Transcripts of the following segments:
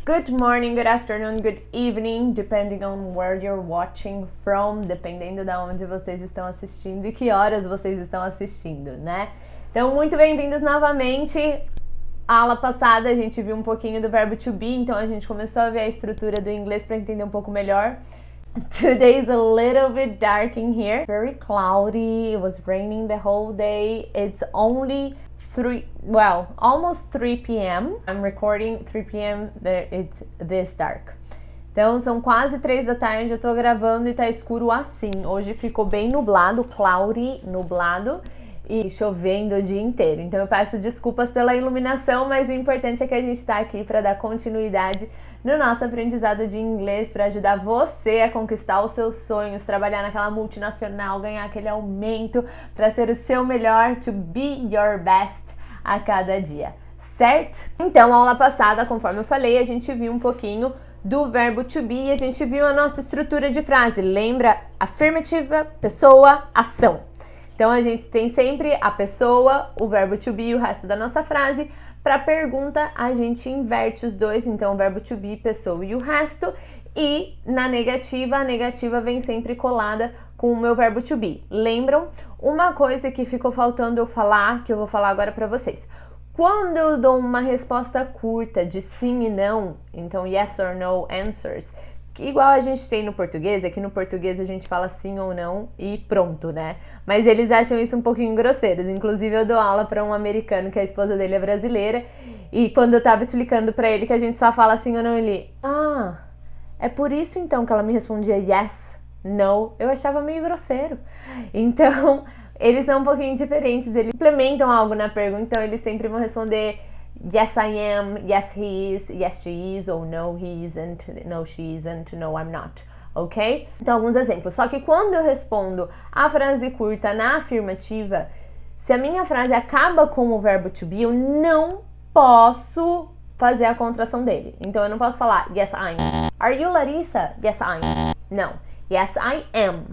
Good morning, good afternoon, good evening, depending on where you're watching from, dependendo de onde vocês estão assistindo e que horas vocês estão assistindo, né? Então, muito bem-vindos novamente. A aula passada a gente viu um pouquinho do verbo to be, então a gente começou a ver a estrutura do inglês para entender um pouco melhor. Today is a little bit dark in here, very cloudy, it was raining the whole day, it's only almost 3 p.m. I'm recording 3 p.m. It's this dark. Então são quase 3 da tarde, eu tô gravando e tá escuro assim. Hoje ficou bem nublado, cloudy, nublado e chovendo o dia inteiro. Então eu peço desculpas pela iluminação, mas o importante é que a gente tá aqui para dar continuidade no nosso aprendizado de inglês, para ajudar você a conquistar os seus sonhos, trabalhar naquela multinacional, ganhar aquele aumento, para ser o seu melhor, to be your best a cada dia, certo? Então, a aula passada, conforme eu falei, a gente viu um pouquinho do verbo to be e a gente viu a nossa estrutura de frase. Lembra? Afirmativa, pessoa, ação. Então, a gente tem sempre a pessoa, o verbo to be e o resto da nossa frase. Para pergunta, a gente inverte os dois, então o verbo to be, pessoa e o resto. E na negativa, a negativa vem sempre colada com o meu verbo to be. Lembram? Uma coisa que ficou faltando eu falar, que eu vou falar agora para vocês. Quando eu dou uma resposta curta de sim e não, então yes or no answers, que igual a gente tem no português, aqui no português a gente fala sim ou não e pronto, né? Mas eles acham isso um pouquinho grosseiros. Inclusive eu dou aula para um americano que a esposa dele é brasileira e quando eu tava explicando para ele que a gente só fala sim ou não, ele... é por isso então que ela me respondia yes, no, eu achava meio grosseiro. Então, eles são um pouquinho diferentes, eles implementam algo na pergunta, então eles sempre vão responder yes I am, yes he is, yes she is, ou no he isn't, no she isn't, no I'm not, ok? Então, alguns exemplos. Só que quando eu respondo a frase curta na afirmativa, se a minha frase acaba com o verbo to be, eu não posso fazer a contração dele. Então, eu não posso falar yes I'm. Are you Larissa? Yes I'm. Não. Yes I am.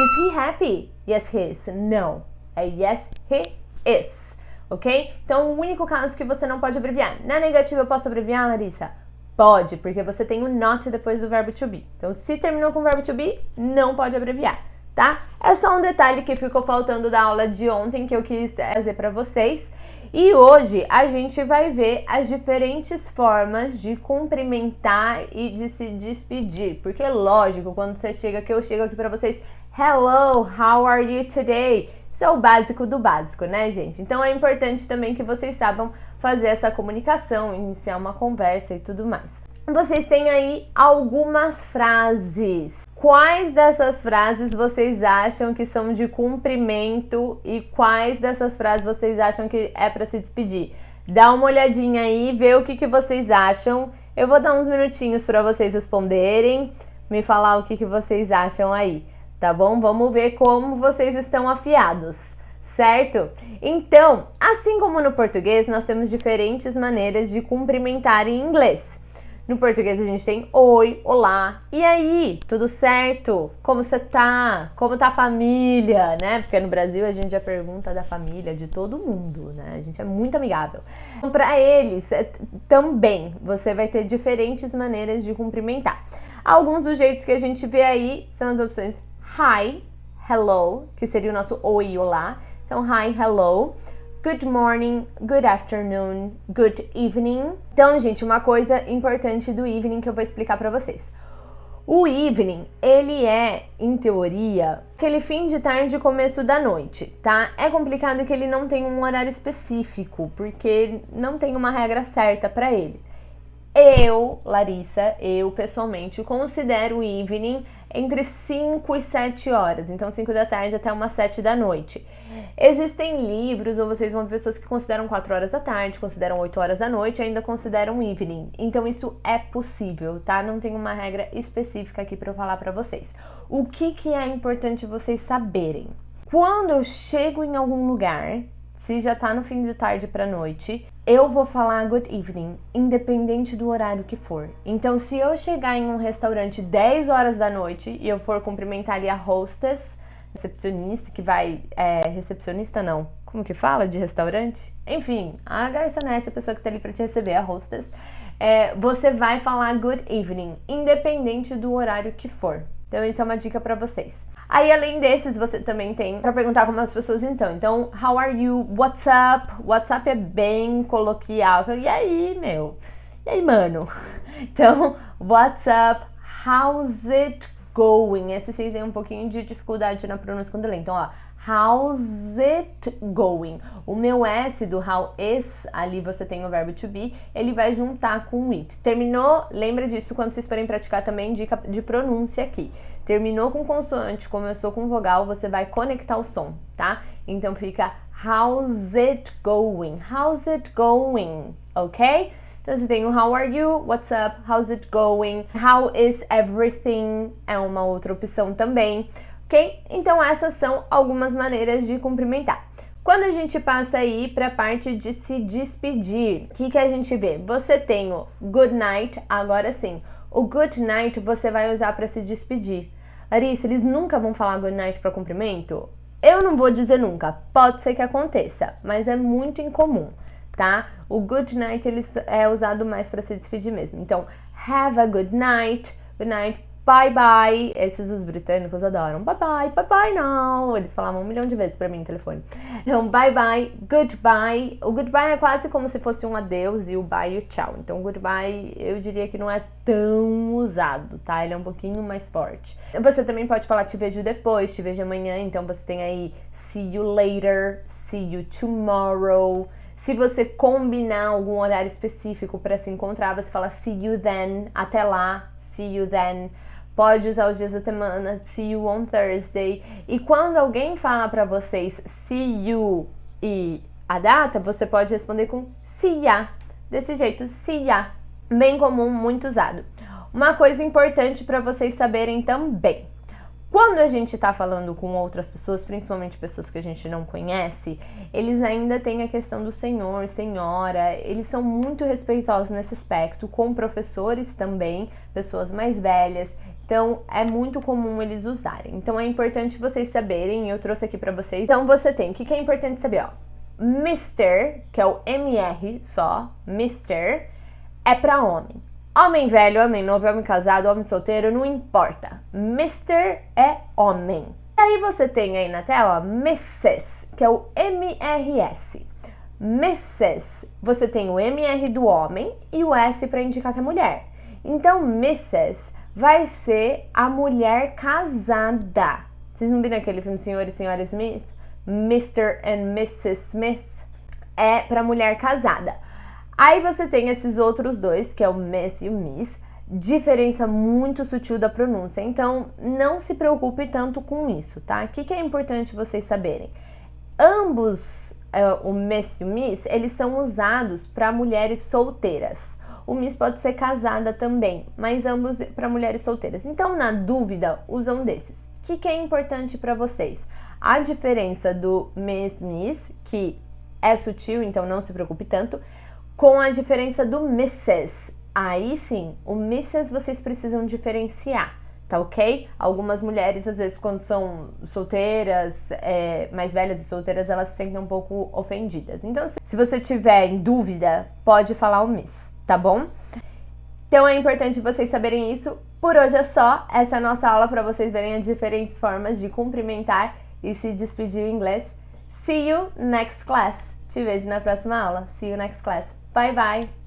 Is he happy? Yes he is. Não. É yes he is. Ok? Então, o único caso que você não pode abreviar. Na negativa, eu posso abreviar, Larissa? Pode, porque você tem o not depois do verbo to be. Então, se terminou com o verbo to be, não pode abreviar, tá? É só um detalhe que ficou faltando da aula de ontem que eu quis trazer para vocês. E hoje a gente vai ver as diferentes formas de cumprimentar e de se despedir. Porque, lógico, quando você chega aqui, eu chego aqui para vocês, hello, how are you today? Isso é o básico do básico, né, gente? Então é importante também que vocês saibam fazer essa comunicação, iniciar uma conversa e tudo mais. Vocês têm aí algumas frases. Quais dessas frases vocês acham que são de cumprimento e quais dessas frases vocês acham que é para se despedir? Dá uma olhadinha aí, vê o que vocês acham. Eu vou dar uns minutinhos para vocês responderem, me falar o que vocês acham aí, tá bom? Vamos ver como vocês estão afiados, certo? Então, assim como no português, nós temos diferentes maneiras de cumprimentar em inglês. No português a gente tem oi, olá, e aí, tudo certo? Como você tá? Como tá a família, né? Porque no Brasil a gente já pergunta da família de todo mundo, né? A gente é muito amigável. Então, para eles também, você vai ter diferentes maneiras de cumprimentar. Alguns dos jeitos que a gente vê aí são as opções hi, hello, que seria o nosso oi, olá. Então, hi, hello. Good morning, good afternoon, good evening. Então, gente, uma coisa importante do evening que eu vou explicar pra vocês. O evening, ele é, em teoria, aquele fim de tarde e começo da noite, tá? É complicado que ele não tem um horário específico, porque não tem uma regra certa pra ele. Eu, Larissa, pessoalmente, considero o evening entre 5 e 7 horas. Então, 5 da tarde até umas 7 da noite. Existem livros, ou vocês vão ver pessoas que consideram 4 horas da tarde, consideram 8 horas da noite e ainda consideram evening. Então, isso é possível, tá? Não tem uma regra específica aqui pra eu falar pra vocês. O que é importante vocês saberem? Quando eu chego em algum lugar, se já tá no fim de tarde pra noite, eu vou falar good evening, independente do horário que for. Então, se eu chegar em um restaurante 10 horas da noite e eu for cumprimentar ali a hostess, recepcionista, que vai... recepcionista não, como que fala de restaurante? Enfim, a garçonete, a pessoa que tá ali pra te receber, a hostess. você vai falar good evening, independente do horário que for. Então, isso é uma dica pra vocês. Aí, além desses, você também tem pra perguntar como as pessoas então. Então, how are you? What's up? What's up é bem coloquial. E aí, meu? E aí, mano? Então, what's up? How's it going? Esse sim tem um pouquinho de dificuldade na pronúncia quando lê. Então, ó, how's it going? O meu S do how is, ali você tem o verbo to be, ele vai juntar com it. Terminou? Lembra disso quando vocês forem praticar também dica de pronúncia aqui. Terminou com consoante, começou com vogal, você vai conectar o som, tá? Então fica how's it going? How's it going? Ok? Então você tem o how are you? What's up? How's it going? How is everything? É uma outra opção também. Ok? Então essas são algumas maneiras de cumprimentar. Quando a gente passa aí para a parte de se despedir, o que a gente vê? Você tem o good night, agora sim. O good night você vai usar para se despedir. Larissa, eles nunca vão falar good night para cumprimento? Eu não vou dizer nunca, pode ser que aconteça, mas é muito incomum, tá? O good night ele é usado mais para se despedir mesmo. Então, have a good night, bye bye. Esses os britânicos adoram. Bye bye, bye bye now. Eles falavam 1 milhão de vezes pra mim no telefone. Então, bye bye, goodbye. O goodbye é quase como se fosse um adeus e o bye e o tchau. Então, goodbye eu diria que não é tão usado, tá? Ele é um pouquinho mais forte. Você também pode falar te vejo depois, te vejo amanhã. Então, você tem aí see you later, see you tomorrow. Se você combinar algum horário específico para se encontrar, você fala see you then, até lá, see you then. Pode usar os dias da semana, see you on Thursday. E quando alguém fala pra vocês see you e a data, você pode responder com see ya. Desse jeito, see ya. Bem comum, muito usado. Uma coisa importante pra vocês saberem também. Quando a gente tá falando com outras pessoas, principalmente pessoas que a gente não conhece, eles ainda têm a questão do senhor, senhora, eles são muito respeitosos nesse aspecto, com professores também, pessoas mais velhas. Então, é muito comum eles usarem. Então, é importante vocês saberem, eu trouxe aqui pra vocês. Então, você tem, o que é importante saber, ó? Mister, que é o MR só, Mister, é pra homem. Homem velho, homem novo, homem casado, homem solteiro, não importa. Mister é homem. E aí você tem aí na tela, ó, Mrs, que é o MRS. Mrs, você tem o MR do homem e o S pra indicar que é mulher. Então, Mrs vai ser a mulher casada. Vocês não viram aquele filme Senhor e Senhora Smith? Mr. and Mrs. Smith é pra mulher casada. Aí você tem esses outros dois, que é o Miss e o Miss, diferença muito sutil da pronúncia. Então, não se preocupe tanto com isso, tá? O que é importante vocês saberem? Ambos, o Miss e o Miss, eles são usados para mulheres solteiras. O Miss pode ser casada também, mas ambos para mulheres solteiras. Então, na dúvida, usam desses. O que é importante para vocês? A diferença do Miss, que é sutil, então não se preocupe tanto, com a diferença do Mrs. Aí sim, o Mrs. vocês precisam diferenciar, tá ok? Algumas mulheres, às vezes, quando são solteiras, mais velhas e solteiras, elas se sentem um pouco ofendidas. Então, se você tiver em dúvida, pode falar o Miss, tá bom? Então é importante vocês saberem isso. Por hoje é só. Essa é a nossa aula para vocês verem as diferentes formas de cumprimentar e se despedir em inglês. See you next class. Te vejo na próxima aula. See you next class. Bye bye!